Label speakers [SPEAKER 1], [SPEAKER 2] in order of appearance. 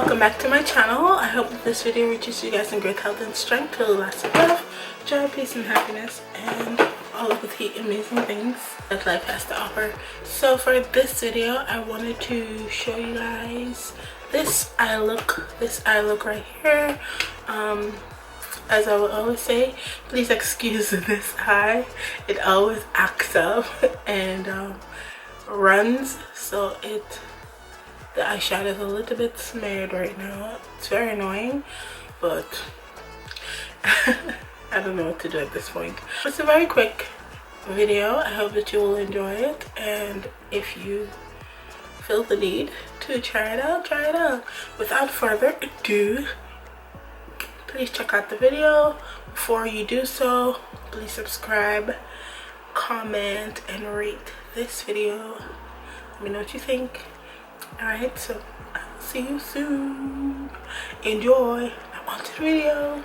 [SPEAKER 1] welcome back to my channel. I hope that this video reaches you guys in great health and strength, till lots of love, joy, peace, and happiness, and all of the amazing things that life has to offer. So for this video, I wanted to show you guys this eye look right here. As I will always say, please excuse this eye. It always acts up and runs, so the eyeshadow is a little bit smeared right now. It's very annoying, but I don't know what to do at this point. It's a very quick video. I hope that you will enjoy it, and if you feel the need to try it out, try it out. Without further ado, please check out the video. Before you do so, please subscribe, comment, and rate this video. Let me know what you think. Alright, so I'll see you soon. Enjoy. Now on to the video.